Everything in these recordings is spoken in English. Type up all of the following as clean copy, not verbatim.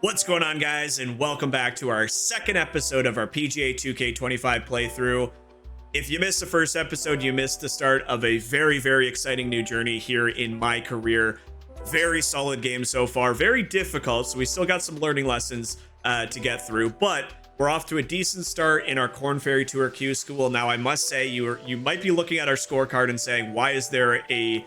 What's going on, guys, and welcome back to our second episode of our PGA 2K25 playthrough. If you missed the first episode, you missed the start of a very exciting new journey here in my career. Very solid game so far, very difficult, so we still got some learning lessons to get through, but we're off to a decent start in our Korn Ferry Tour Q School. Now, I must say, you might be looking at our scorecard and saying, why is there a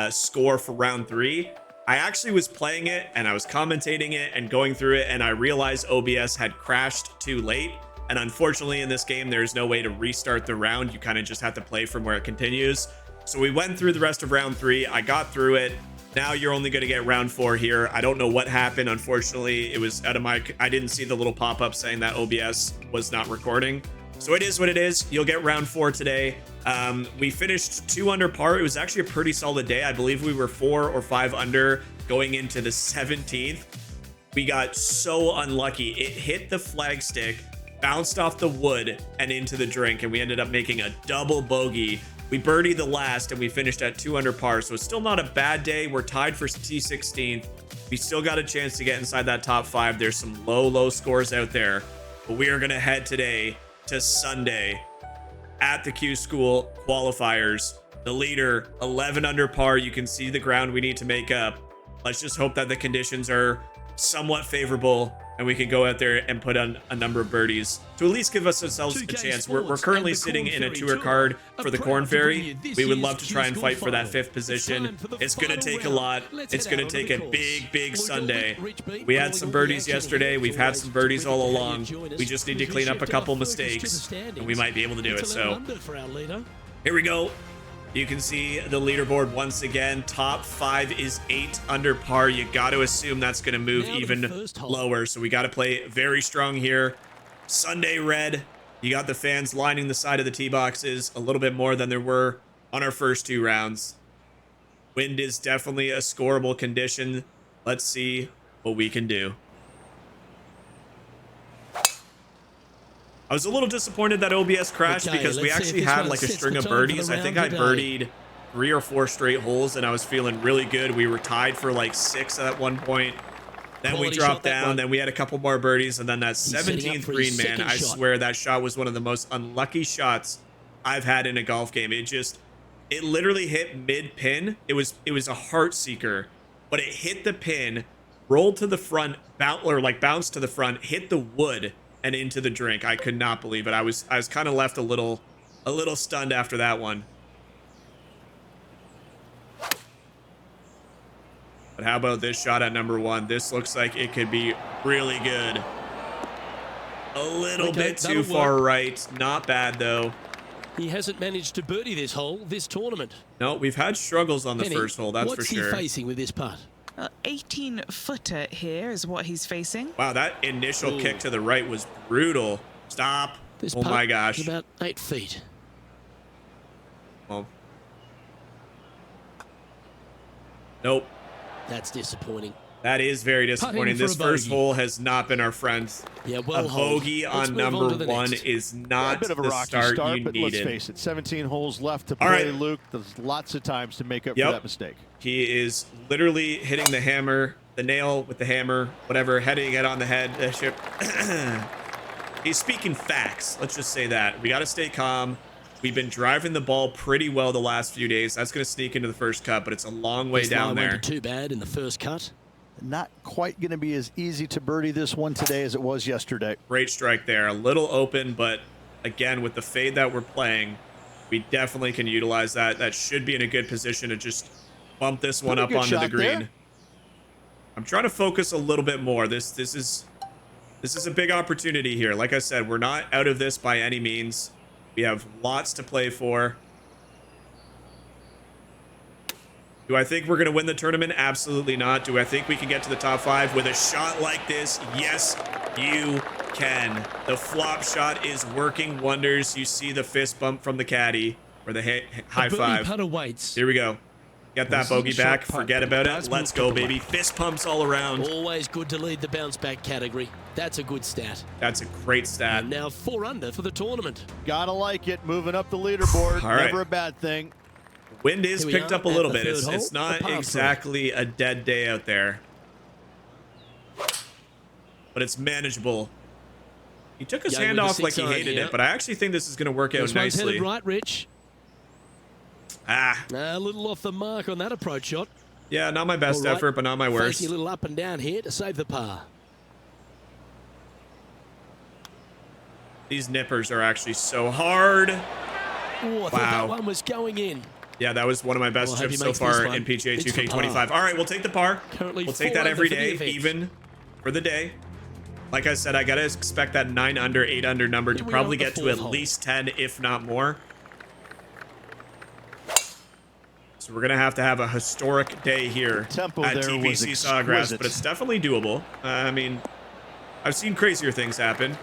score for round 3? I actually was playing it and I was commentating it and going through it, and I realized OBS had crashed too late. And unfortunately in this game, there's no way to restart the round. You kind of just have to play from where it continues. So we went through the rest of round 3. I got through it. Now you're only going to get round 4 here. I don't know what happened. Unfortunately, it was out of my, I didn't see the little pop-up saying that OBS was not recording. So it is what it is. You'll get round 4 today. We finished 2 under par. It was actually a pretty solid day. I believe we were 4 or 5 under going into the 17th. We got so unlucky. It hit the flagstick, bounced off the wood and into the drink, and we ended up making a double bogey. We birdied the last and we finished at 2 under par. So it's still not a bad day. We're tied for T16th. We still got a chance to get inside that top 5. There's some low scores out there, but we are going to head today to Sunday at the Q School qualifiers. The leader, 11 under par. You can see the ground we need to make up. Let's just hope that the conditions are somewhat favorable and we can go out there and put on a number of birdies to at least give us ourselves a chance. We're currently sitting in a tour card for the Korn Ferry. We would love to try and fight for that 5th position. It's going to take a lot. It's going to take a big Sunday. We had some birdies yesterday. We've had some birdies all along. We just need to clean up a couple mistakes and we might be able to do it. So here we go. You can see the leaderboard once again. Top 5 is 8 under par. You got to assume that's going to move even lower. So we got to play very strong here. Sunday red. You got the fans lining the side of the tee boxes a little bit more than there were on our first 2 rounds. Wind is definitely a scoreable condition. Let's see what we can do. I was a little disappointed that OBS crashed because we actually had like a string of birdies. I think I birdied 3 or 4 straight holes and I was feeling really good. We were tied for like 6 at one point. Then we dropped down. Then we had a couple more birdies. And then that 17th green, man, I swear that shot was one of the most unlucky shots I've had in a golf game. It literally hit mid pin. It was a heart seeker, but it hit the pin, rolled to the front, bounced to the front, hit the wood and into the drink. I could not believe it. I was kind of left a little stunned after that one. But how about this shot at number 1? This looks like it could be really good. A little bit too far right. Not bad though. He hasn't managed to birdie this hole this tournament. No, we've had struggles on the first hole, that's for sure. What's he facing with this putt? 18-footer here is what he's facing. Wow, that initial kick to the right was brutal. Stop. This oh my gosh. Is about 8 feet. Well. Nope. That's disappointing. That is very disappointing. This first hole has not been our friend. Yeah, well, a bogey on number 1 is not a bit of a the rocky start you but needed. Let's face it, 17 holes left to play, Luke. There's lots of times to make up for that mistake. He is literally hitting the hammer, the nail with the hammer, whatever, heading it on the head. He's speaking facts. Let's just say that. We got to stay calm. We've been driving the ball pretty well the last few days. That's going to sneak into the first cut, but it's a long way down there. Wasn't too bad in the first cut. Not quite going to be as easy to birdie this one today as it was yesterday. Great strike there. A little open, but again, with the fade that we're playing, we definitely can utilize that. That should be in a good position to just bump this one up onto the green. There. I'm trying to focus a little bit more. This is a big opportunity here. Like I said, we're not out of this by any means. We have lots to play for. Do I think we're going to win the tournament? Absolutely not. Do I think we can get to the top 5 with a shot like this? Yes, you can. The flop shot is working wonders. You see the fist bump from the caddy, or the high five. Here we go. Get that bogey back. Forget about it. Let's go, baby. Fist pumps all around. Always good to lead the bounce back category. That's a good stat. That's a great stat. And now 4 under for the tournament. Gotta like it. Moving up the leaderboard. All right. Never a bad thing. Wind is picked up a little bit. It's not exactly a dead day out there. but it's manageable. He took his Young hand with the off like he 6-iron hated here. it, but I actually think this is going to work out This one's nicely. headed right, Rich. A little off the mark on that approach shot. Yeah, not my best effort, but not my worst. Facing a little up and down here to save the par. These nippers are actually so hard. Oh, I thought that one was going in. Yeah, that was one of my best chips so far in PGA 2K25. All right, we'll take the par. Currently we'll take that every day, even for the day. Like I said, I got to expect that 9 under, 8 under number to probably get to at least 10, if not more. So we're going to have a historic day here at TPC Sawgrass, but it's definitely doable. I mean, I've seen crazier things happen.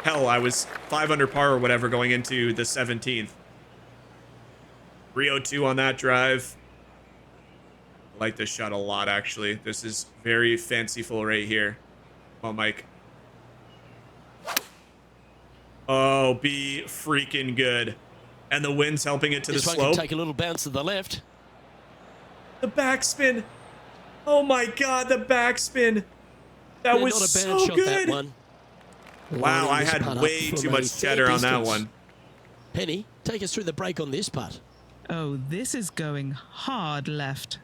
Hell, I was 5 under par or whatever going into the 17th. 302 on that drive. I like this shot a lot, actually. This is very fanciful right here. Come on, Mike. Oh, be freaking good. And the wind's helping it to the slope. This one can take a little bounce to the left. The backspin. Oh my God, the backspin. That was not a bad so shot, good. that one. Wow, I had way too much cheddar on that one. Penny, take us through the break on this putt. Oh, this is going hard left.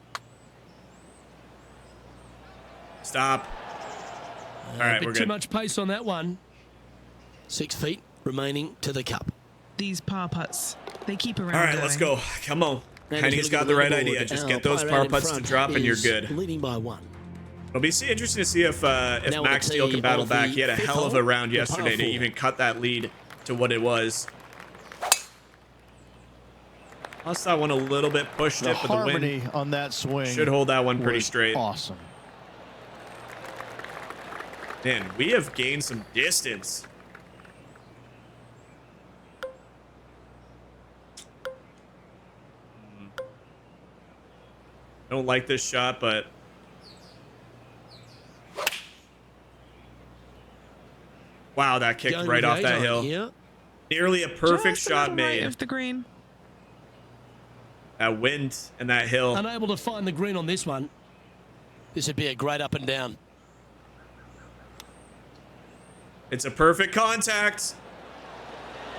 Stop. All right, we're good. Too much pace on that one. 6 feet remaining to the cup. These par putts, they keep around. All right, let's go. Come on. Penny's got the right idea. Just get those par putts to drop and you're good. Leading by 1. It'll be interesting to see if Max Steele can battle back. He had a hell of a round yesterday to even cut that lead to what it was. Lost that one a little bit, pushed it, but the wind on that swing should hold that one pretty straight. Awesome. Man, we have gained some distance. Don't like this shot, but wow, that kicked right off that hill. Here. Nearly a perfect Just shot right made. of the green. That wind and that hill. Unable to find the green on this one. This would be a great up and down. It's a perfect contact.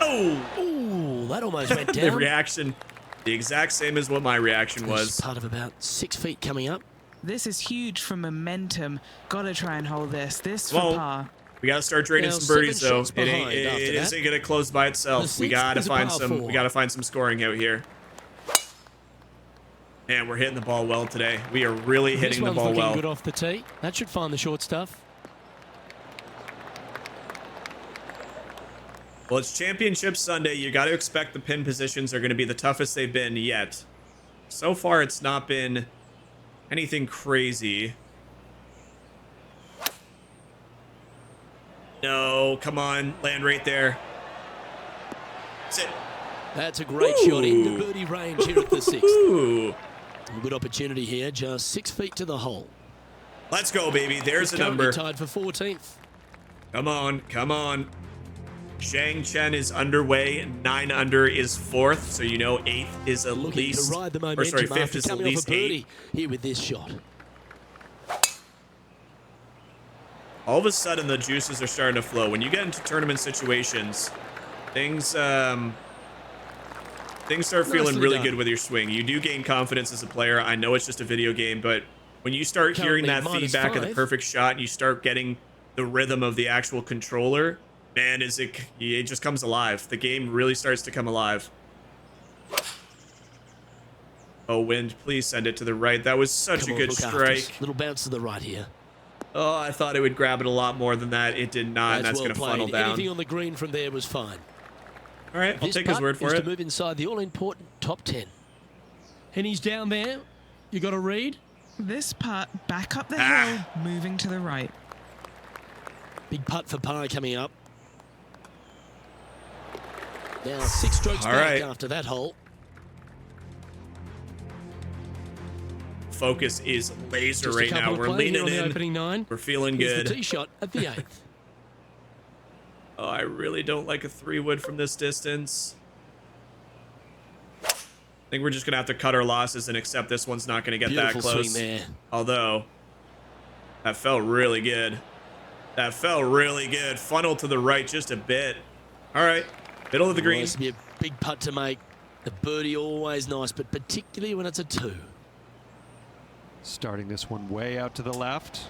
Oh! Ooh, that almost went down. The reaction, the exact same as what my reaction was. Part of about 6 feet coming up. This is huge for momentum. Gotta try and hold this. This for Well, par. we gotta start draining some birdies though. It isn't gonna close by itself. We gotta find some. We gotta find some scoring out here. Man, we're hitting the ball well today. We are really hitting the ball well. Good off the tee. That should find the short stuff. Well, it's Championship Sunday. You got to expect the pin positions are going to be the toughest they've been yet. So far, it's not been anything crazy. No, come on. Land right there. Sit. That's a great shot into birdie range here at the 6th. Ooh. Good opportunity here, just 6 feet to the hole. Let's go, baby. There's a number. Tied for 14th. Come on, come on. Zhang Chen is underway. 9 under is 4th, so you know 8th is at least. To ride the momentum, or sorry, 5th is at least 8. Here with this shot. All of a sudden, the juices are starting to flow. When you get into tournament situations, things start feeling really good with your swing. You do gain confidence as a player. I know it's just a video game, but when you start hearing that feedback of the perfect shot, and you start getting the rhythm of the actual controller, man, it just comes alive. The game really starts to come alive. Oh, wind, please send it to the right. That was such a good strike. Little bounce to the right here. Oh, I thought it would grab it a lot more than that. It did not, and that's going to funnel down. Anything on the green from there was fine. All right, I'll take his word for it. To move inside the all-important top 10. Henny's down there. You got to read. This putt back up the hill, moving to the right. Big putt for par coming up. Now 6 strokes back after that hole. Focus is laser right now. We're leaning in. Opening 9. We're feeling good. The tee shot at the 8th. Oh, I really don't like a 3-wood from this distance. I think we're just going to have to cut our losses and accept this one's not going to get that close. Swing there. Although, that felt really good. That fell really good. Funnel to the right just a bit. All right. Middle of the green. This would be a big putt to make. The birdie always nice, but particularly when it's a 2. Starting this one way out to the left.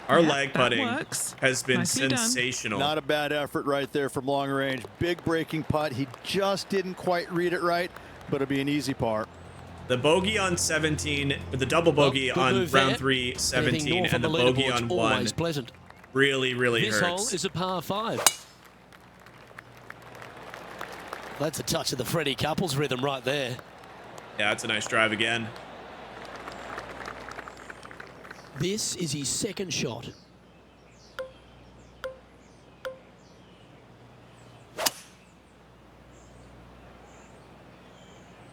Our Yeah, lag that putting works. has been Nicely done. sensational. Not a bad effort right there from long range. Big breaking putt. He just didn't quite read it right, but it'll be an easy par. The bogey on 17, the double bogey on round 3, 17, and the bogey on 1 pleasant. really This hole hurts. is a par 5. That's a touch of the Freddie Couples rhythm right there. Yeah, that's a nice drive again. This is his second shot.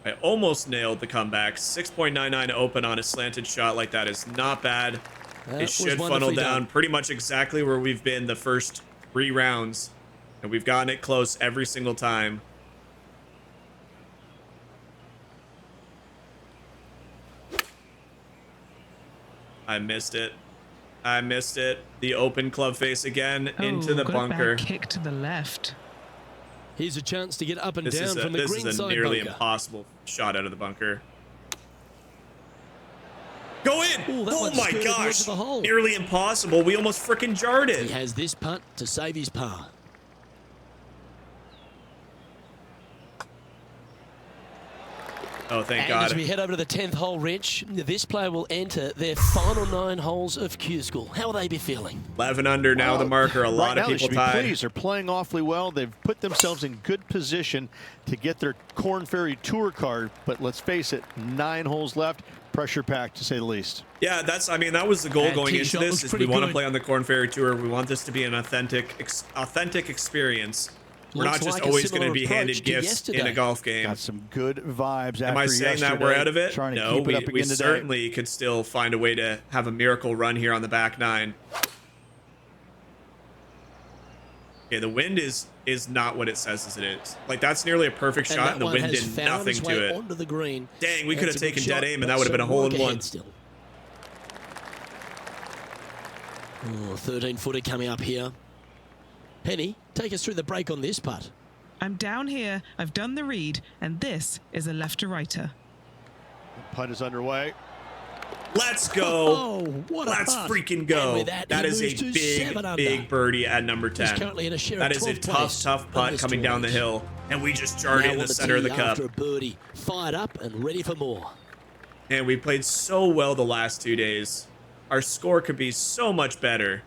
I almost nailed the comeback. 6.99 open on a slanted shot like that is not bad. It should funnel down pretty much exactly where we've been the first 3 rounds. And we've gotten it close every single time. I missed it. I missed it. The open club face again into the got bunker. A bad kick to the left. Here's a chance to get up and This down is from the green a side nearly bunker. impossible shot out of the bunker. Go in! Ooh, that Oh one my skirted the edge gosh! of the hole. Nearly impossible. We almost freaking jarred He it. has this putt to save his par. Oh, thank And God. as we head over to the 10th hole, Rich, this player will enter their final 9 holes of Q School. How will they be feeling? 11 under now, the marker. A lot of people they should be tied. pleased. They're playing awfully well. They've put themselves in good position to get their Korn Ferry Tour card. But let's face it, 9 holes left. Pressure packed, to say the least. Yeah, I mean, that was the goal That going tee into shot this. looks Is we pretty want to good. play on the Korn Ferry Tour. We want this to be an authentic experience. We're Looks not just like a always going to similar be approach handed to gifts in yesterday. a golf game. Got some good vibes after Am I saying that we're yesterday. out of it? Trying to No, keep it up we again today. certainly could still find a way to have a miracle run here on the back 9. Okay, the wind is not what it says it is. Like, that's nearly a perfect And shot, that and the one wind has did found nothing its to way it. onto the green. Dang, we could have That's a good taken shot, dead aim, and but that would have been a some hole work in 1. ahead still. Oh, 13-footer coming up here. Penny, take us through the break on this putt. I'm down here. I've done the read, and this is a left to righter. Putt is underway. Let's go. Oh, what a Let's putt. freaking And go. with that, That he is a moves to 7 under. big birdie at number 10. He's currently in a share That of is a 12th tough place on putt this coming down the tournament. hill. And we just jarred Now it in on the center of the tee cup. after a birdie, fired up and ready for more. And we played so well the last 2 days. Our score could be so much better.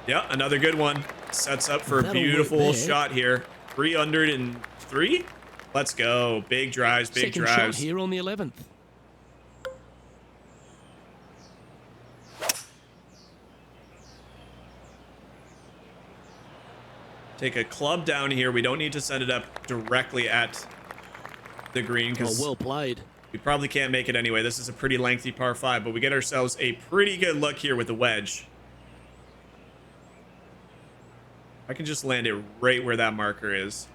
Yeah, another good one. Sets up for a That'll work beautiful there. shot here. 303? Let's go. Big drives, big Second drives. shot here on the 11th. Take a club down here. We don't need to send it up directly at the green Oh, because well played. we probably can't make it anyway. This is a pretty lengthy par 5, but we get ourselves a pretty good look here with the wedge. I can just land it right where that marker is.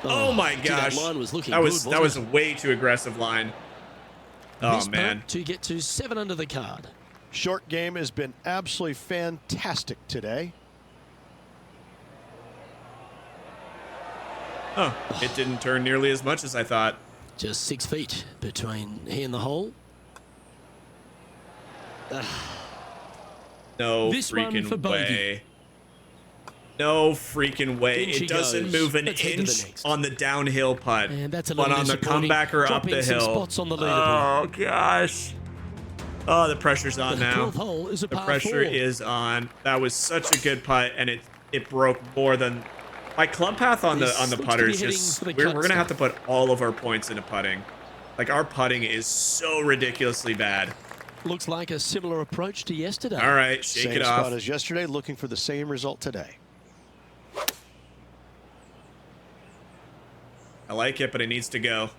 Oh my gee, gosh. that line was looking that was good, that was wasn't a way too aggressive line. Oh This man. putt to get to 7 under the card. Short game has been absolutely fantastic today. Oh, it didn't turn nearly as much as I thought. Just 6 feet between he and the hole. No This one freaking for bogey. way. No freaking way. In she It doesn't goes. move an Let's head to the inch next. on the downhill putt. And that's a but little on the disappointing. comeback or up Dropping the some hill. spots on the leaderboard. Oh gosh. Oh, the pressure's on The now. 12th hole is a The par pressure 4. is on. That was such a good putt, and it broke more than my club path on This the looks to be putters. heading Just for the we're cut gonna have to stuff. put all of our points into putting. Like our putting is so ridiculously bad. Looks like a similar approach to yesterday. All right, shake Same it spot off. as yesterday, looking for the same result today. I like it, but it needs to go.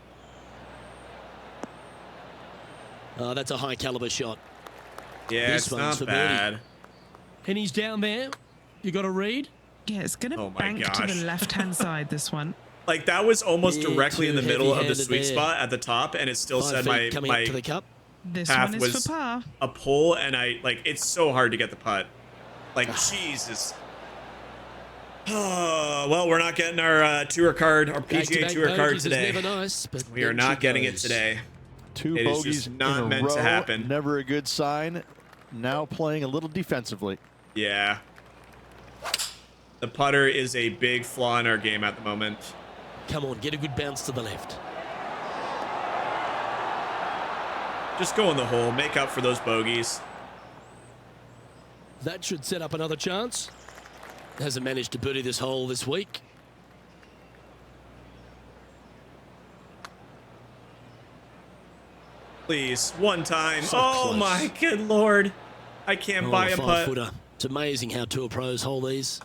Oh, that's a high caliber shot. Yeah, This it's one's not for birdie. bad. And he's down there. You got a read? Yeah, it's going to Oh my bank to gosh. the left-hand side, this one. Like that was almost Yeah, directly in the too middle of the heavy-handed sweet there. spot at the top, and it still 5 said feet coming up to the my cup. This path one is was for par. a pull, and it's so hard to get the putt. Like Jesus. Oh, well, we're not getting our tour card, our PGA Back-to-back Tour card bogeys is today. never nice, but We are then not she getting it goes. today. 2 It is bogeys just not in a meant row. to happen. Never a good sign. Now playing a little defensively. Yeah. The putter is a big flaw in our game at the moment. Come on, get a good bounce to the left. Just go in the hole, make up for those bogeys. That should set up another chance. Hasn't managed to birdie this hole this week. Please, one time. So Oh close. my good lord. I can't buy a putt. Footer. It's amazing how tour pros hold these.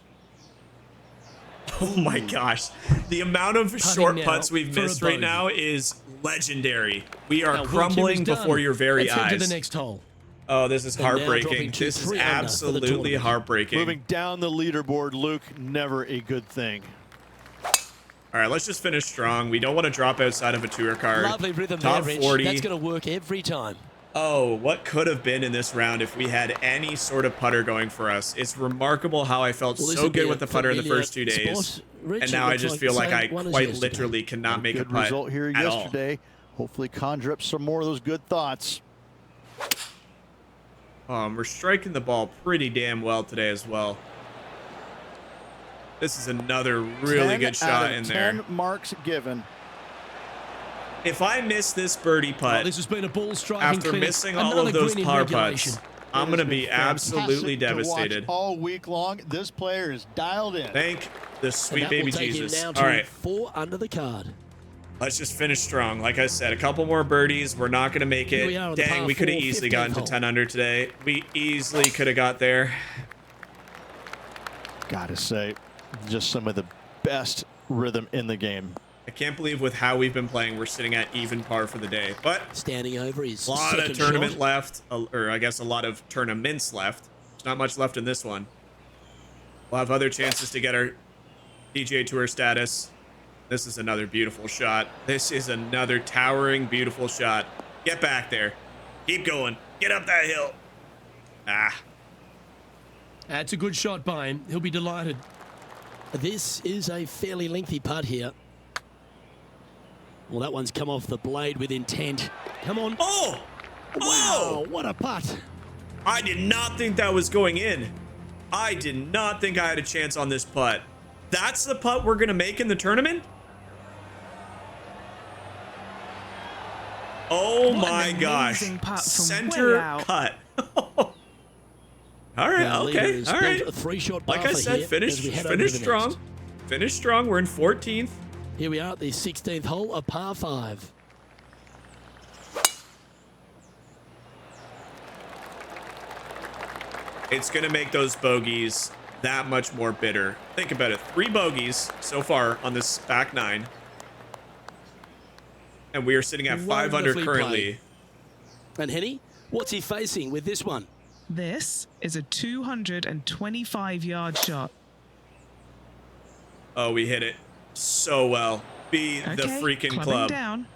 Oh my gosh. The amount of short now putts we've for a missed right bogey. now is legendary. We are Now, Will crumbling Kim is before done. your very Let's head to eyes. the next hole. Oh, this is And now heartbreaking. dropping to This is 3 under for the absolutely tournament. heartbreaking. Moving down the leaderboard, Luke, never a good thing. All right, let's just finish strong. We don't want to drop outside of a tour card. Lovely rhythm Top there, Rich. 40. That's going to work every time. Oh, what could have been in this round if we had any sort of putter going for us. It's remarkable how I felt Well, this so would be good a with the putter in the familiar first 2 days. spot. Rich, And it now I looks just like feel the like I same one as quite yesterday. literally cannot make a Good putt result here at all. yesterday. Hopefully conjure up some more of those good thoughts. We're striking the ball pretty damn well today as well. This is another really 10 good shot out of in 10 there. marks given. If I miss this birdie Oh, putt this has been a ball striking after clinic. missing all Another of those green in par regulation. putts, I'm going to be absolutely Fantastic to watch devastated. all week long. This player is dialed in. Thank the And sweet that baby will take Jesus. him All now to right, 4 under the card. let's just finish strong. Like I said, a couple more birdies. We're not going to make Here we are it. on the Dang, par we could have 4, easily 15th gotten to hole. 10 under today. We easily could have got there. Gotta say, just some of the best rhythm in the game. I can't believe with how we've been playing, we're sitting at even par for the day. But Standing over his a lot second of tournament shot. left, or I guess a lot of tournaments left. There's not much left in this one. We'll have other chances to get our PGA Tour status. This is another beautiful shot. This is another towering, beautiful shot. Get back there. Keep going. Get up that hill. Ah. That's a good shot by him. He'll be delighted. This is a fairly lengthy putt here. Well, that one's come off the blade with intent. Come on. Oh! Wow, Oh! what a putt. I did not think that was going in. I did not think I had a chance on this putt. That's the putt we're going to make in the tournament? Oh What my an gosh. amazing putt from Center way out. cut. All right, Well, leader okay, has all built right. a 3-shot Like I buffer said, here finish as we head over to the strong. next. Finish strong. We're in 14th. Here we are at the 16th hole, a par 5. It's going to make those bogeys that much more bitter. Think about it. 3 bogeys so far on this back 9. And we are sitting at 5 under Wonderfully currently. played. And Henny, what's he facing with this one? This is a 225-yard shot. Oh, we hit it so well. Be the Okay, freaking clubbing club. down.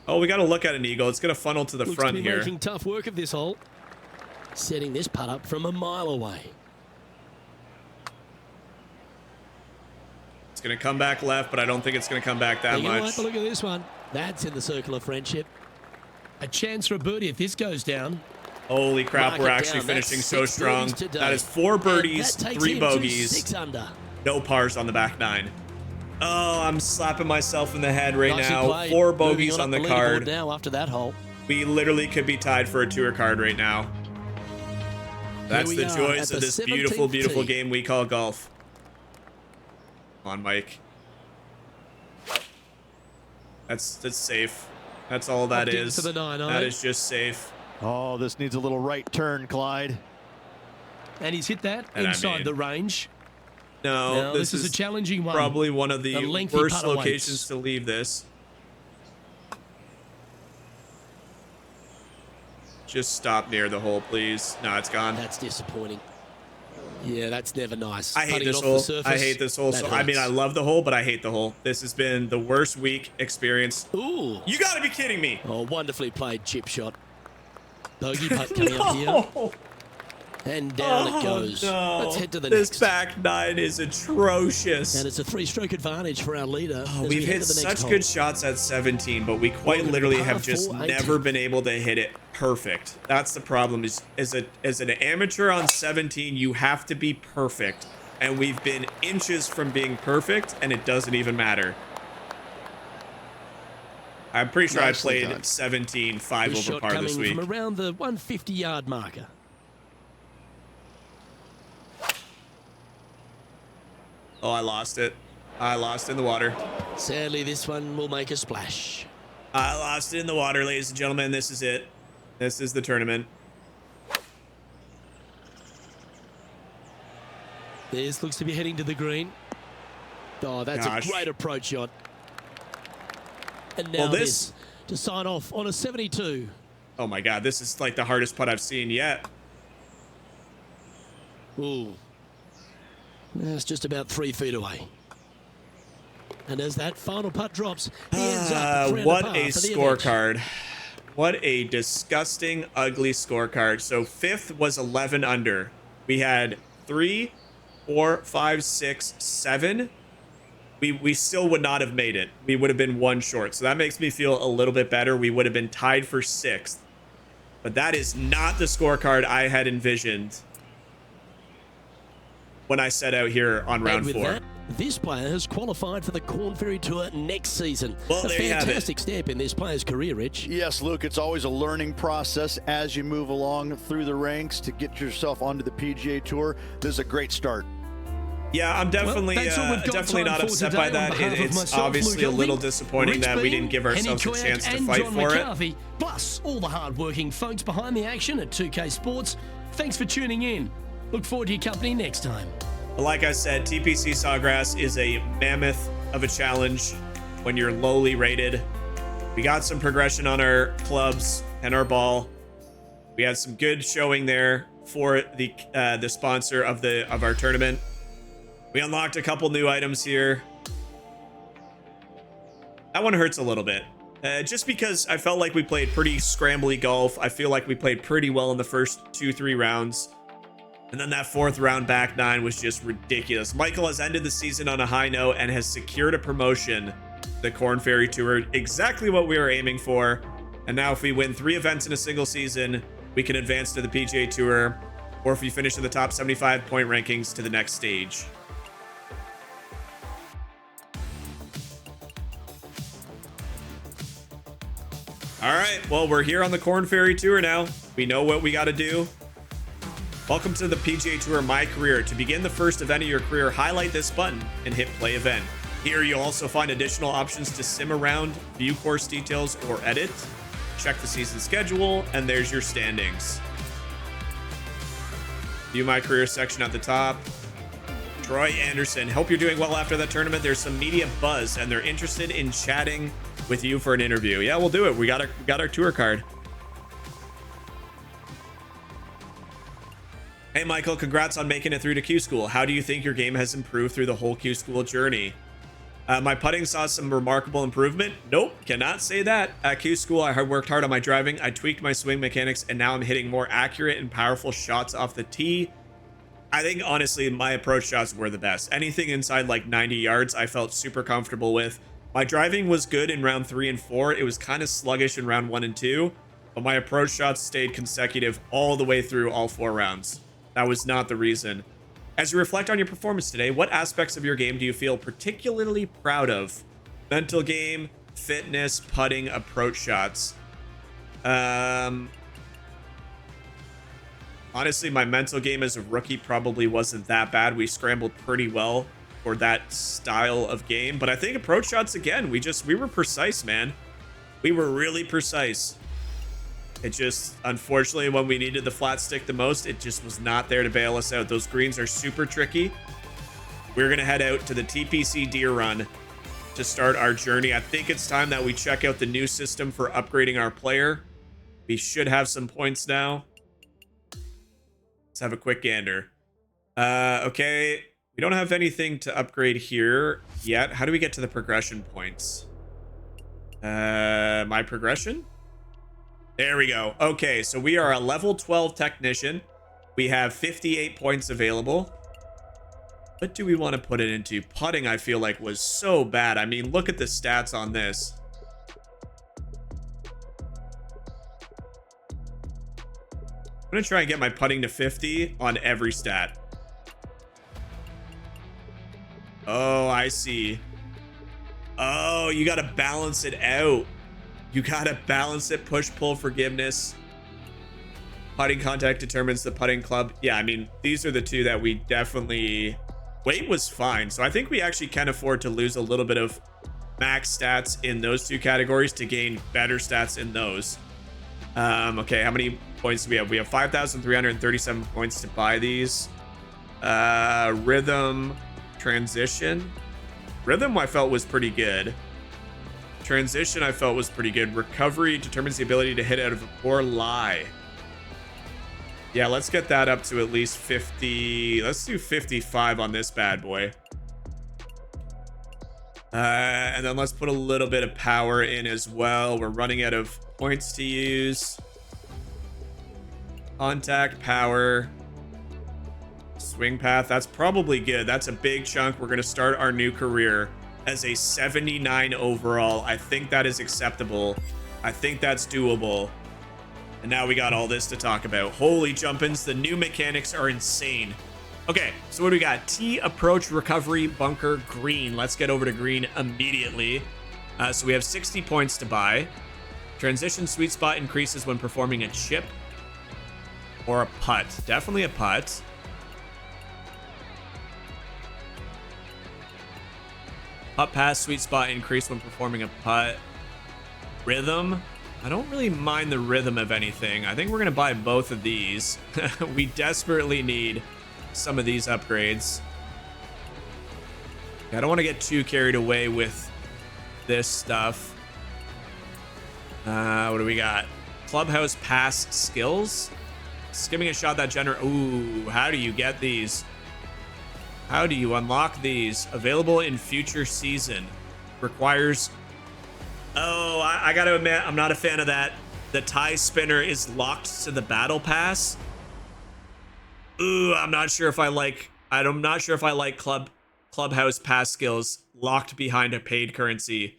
Oh, we got to look at an eagle. It's going to funnel to the Looks front to be here. making tough work of this hole. Setting this putt up from a mile away. It's going to come back left, but I don't think it's going to come back that You know what? much. Look at this one. That's in the circle of friendship. A chance for a birdie if this goes down. Holy crap, Mark we're it actually down. finishing That's so 6 strong. birdies today. That is 4 And birdies, that takes 3 him to bogeys, 6 under. no pars on the back 9. Oh, I'm slapping myself in the head right Nicely now. played. 4 Moving bogeys up on the leaderboard card. now after that hole. We literally could be tied for a tour card right now. That's we the are joys at of the this beautiful, 17th beautiful tee. game we call golf. Come on, Mike. That's safe. That's all that Up is. into the 9-iron. That is just safe. Oh, this needs a little right turn, Clyde. And he's hit that And I inside mean- the range. No, Now, this is a challenging one. probably one of A the lengthy worst putt awaits. locations to leave this. Just stop near the hole, please. No, it's gone. That's disappointing. Yeah, that's never nice. I hate Putting it this off hole. the surface, I hate this hole. that So, I mean, hurts. I love the hole, but I hate the hole. This has been the worst week experience. Ooh. You got to be kidding me. Oh, wonderfully played chip shot. Bogey putt coming up here. No. And down it goes. No. Let's head to the This next. back nine is atrocious. And it's a 3-stroke advantage for our leader. Oh, as we've we head hit to the next such hole. good shots at 17, but we quite Well, literally par have just 4, never 18. been able to hit it perfect. That's the problem. As an amateur on 17, you have to be perfect. And we've been inches from being perfect, and it doesn't even matter. I'm pretty sure Nicely I played done. 17 5 This over shot par coming this week. from around the 150-yard marker. Oh, I lost it. I lost in the water. Sadly, this one will make a splash. I lost it in the water, ladies and gentlemen. This is it. This is the tournament. This looks to be heading to the green. Oh, that's Gosh. a great approach shot. And now Well, this to sign off on a 72. Oh my God, this is like the hardest putt I've seen yet. Ooh. That's just about 3 feet away. And as that final putt drops, he ends up with What par a for the event. scorecard. What a disgusting, ugly scorecard. So fifth was 11 under. We had 3, 4, 5, 6, 7. We still would not have made it. We would have been 1 short. So that makes me feel a little bit better. We would have been tied for 6th. But that is not the scorecard I had envisioned when I set out here on And round with 4. that, this player has qualified for the Korn Ferry Tour next season. Well, a there you have it. fantastic step in this player's career, Rich. Yes, Luke, it's always a learning process as you move along through the ranks to get yourself onto the PGA Tour. This is a great start. Yeah, I'm definitely that's all we've got definitely time not for upset today. by On that. behalf of It's myself, obviously Luke a little Elving, disappointing Rich that we Bean, didn't give ourselves a Henny chance Kuyat, to and fight John for it. McCarthy, plus all the hard-working folks behind the action at 2K Sports. Thanks for tuning in. Look forward to your company next time. But like I said, TPC Sawgrass is a mammoth of a challenge when you're lowly rated. We got some progression on our clubs and our ball. We had some good showing there for the sponsor of our tournament. We unlocked a couple new items here. That one hurts a little bit. Just because I felt like we played pretty scrambly golf. I feel like we played pretty well in the first 2-3 rounds. And then that 4th round back 9 was just ridiculous. Michael has ended the season on a high note and has secured a promotion to the Korn Ferry Tour. Exactly what we were aiming for. And now if we win 3 events in a single season, we can advance to the PGA Tour. Or if we finish in the top 75 point rankings, to the next stage. All right, well, we're here on the Korn Ferry Tour now. We know what we got to do. Welcome to the PGA Tour My Career. To begin the first event of your career, highlight this button and hit play event. Here you'll also find additional options to sim around, view course details, or edit. Check the season schedule, and there's your standings. View My Career section at the top. Troy Anderson, hope you're doing well after that tournament. There's some media buzz, and they're interested in chatting with you for an interview. Yeah, we'll do it. We got our tour card. Hey, Michael, congrats on making it through to Q School. How do you think your game has improved through the whole Q School journey? My putting saw some remarkable improvement. Nope, cannot say that. At Q School, I worked hard on my driving. I tweaked my swing mechanics, and now I'm hitting more accurate and powerful shots off the tee. I think, honestly, my approach shots were the best. Anything inside like 90 yards, I felt super comfortable with. My driving was good in round 3 and 4. It was kind of sluggish in round 1 and 2, but my approach shots stayed consecutive all the way through all 4 rounds. That was not the reason. As you reflect on your performance today, what aspects of your game do you feel particularly proud of? Mental game, fitness, putting, approach shots. Honestly, my mental game as a rookie probably wasn't that bad. We scrambled pretty well for that style of game. But I think approach shots, again, we were precise, man. We were really precise. It just, unfortunately, when we needed the flat stick the most, it just was not there to bail us out. Those greens are super tricky. We're going to head out to the TPC Deer Run to start our journey. I think it's time that we check out the new system for upgrading our player. We should have some points now. Let's have a quick gander. Okay. We don't have anything to upgrade here yet. How do we get to the progression points? My progression? There we go. Okay, so we are a level 12 technician. We have 58 points available. What do we want to put it into? Putting, I feel like, was so bad. I mean, look at the stats on this. I'm going to try and get my putting to 50 on every stat. Oh, I see. Oh, you got to balance it out. You got to balance it. Push, pull, forgiveness. Putting contact determines the putting club. Yeah, I mean, these are the two that we definitely... Weight was fine. So I think we actually can afford to lose a little bit of max stats in those two categories to gain better stats in those. Okay, how many points do we have? We have 5,337 points to buy these. Rhythm, transition. Rhythm I felt was pretty good. Transition I felt was pretty good. Recovery determines the ability to hit out of a or lie. Yeah, let's get that up to at least 50. Let's do 55 on this bad boy. And then let's put a little bit of power in as well. We're running out of points to use. Contact, power, swing path. That's probably good. That's a big chunk. We're going to start our new career as a 79 overall. I think that is acceptable. I think that's doable. And now we got all this to talk about. Holy jumpins, the new mechanics are insane. Okay, so what do we got? T, approach, recovery, bunker, green. Let's get over to green immediately. So we have 60 points to buy. Transition sweet spot increases when performing a chip or a putt. Definitely a putt. Putt pass, sweet spot increase when performing a putt. Rhythm. I don't really mind the rhythm of anything. I think we're going to buy both of these. We desperately need some of these upgrades. I don't want to get too carried away with this stuff. What do we got? Clubhouse pass skills. Skimming a shot that generates... Ooh, how do you get these? How do you unlock these? Available in future season. Requires... Oh, I gotta admit, I'm not a fan of that. The tie spinner is locked to the battle pass. Ooh, I'm not sure if I like... I'm not sure if I like clubhouse pass skills locked behind a paid currency.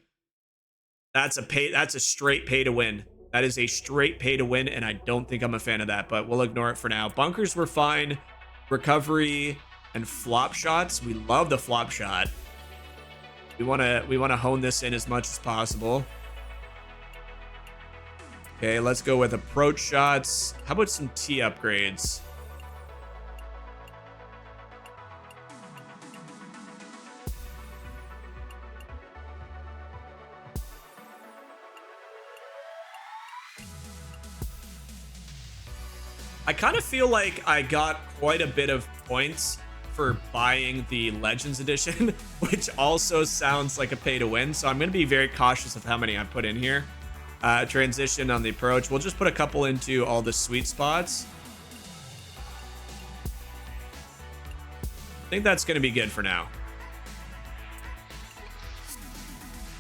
That's a straight pay to win. That is a straight pay to win, and I don't think I'm a fan of that, but we'll ignore it for now. Bunkers were fine. Recovery and flop shots. We love the flop shot. We want to hone this in as much as possible. Okay, let's go with approach shots. How about some tee upgrades? I kind of feel like I got quite a bit of points for buying the Legends Edition, which also sounds like a pay to win. So I'm going to be very cautious of how many I put in here. Transition on the approach. We'll just put a couple into all the sweet spots. I think that's going to be good for now.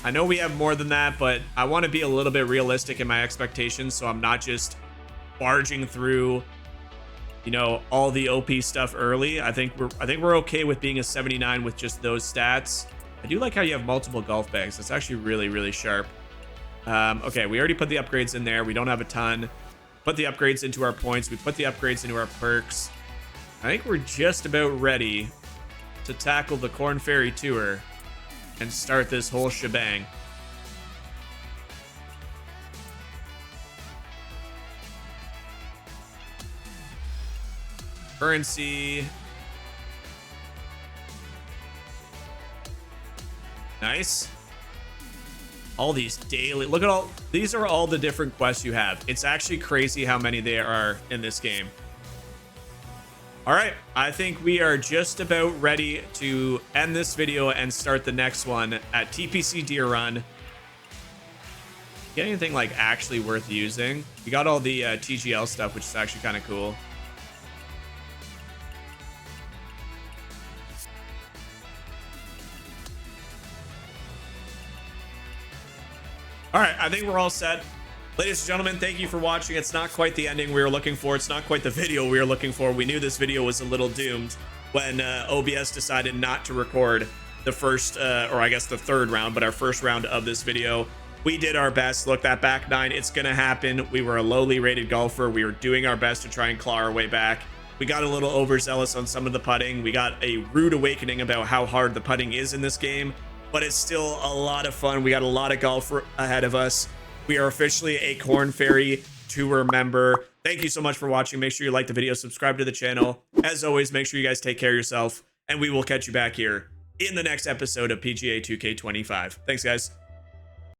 I know we have more than that, but I want to be a little bit realistic in my expectations, so I'm not just barging through, you know, all the OP stuff early. I think we're okay with being a 79 with just those stats. I do like how you have multiple golf bags. That's actually really, really sharp. Okay, we already put the upgrades in there. We don't have a ton. Put the upgrades into our points. We put the upgrades into our perks. I think we're just about ready to tackle the Korn Ferry Tour and start this whole shebang. Currency. Nice. All these daily, look at all, these are all the different quests you have. It's actually crazy how many there are in this game. All right, I think we are just about ready to end this video and start the next one at TPC Deer Run. get anything like actually worth using. We got all the TGL stuff, which is actually kind of cool. All right, I think we're all set. Ladies and gentlemen, thank you for watching. It's not quite the ending we were looking for. It's not quite the video we were looking for. We knew this video was a little doomed when OBS decided not to record the first, or I guess the third round, but our first round of this video. We did our best. Look, that back nine, it's going to happen. We were a lowly rated golfer. We were doing our best to try and claw our way back. We got a little overzealous on some of the putting. We got a rude awakening about how hard the putting is in this game, but it's still a lot of fun. We got a lot of golf ahead of us. We are officially a Korn Ferry Tour member. Thank you so much for watching. Make sure you like the video, subscribe to the channel. As always, make sure you guys take care of yourself, and we will catch you back here in the next episode of PGA 2K25. Thanks, guys.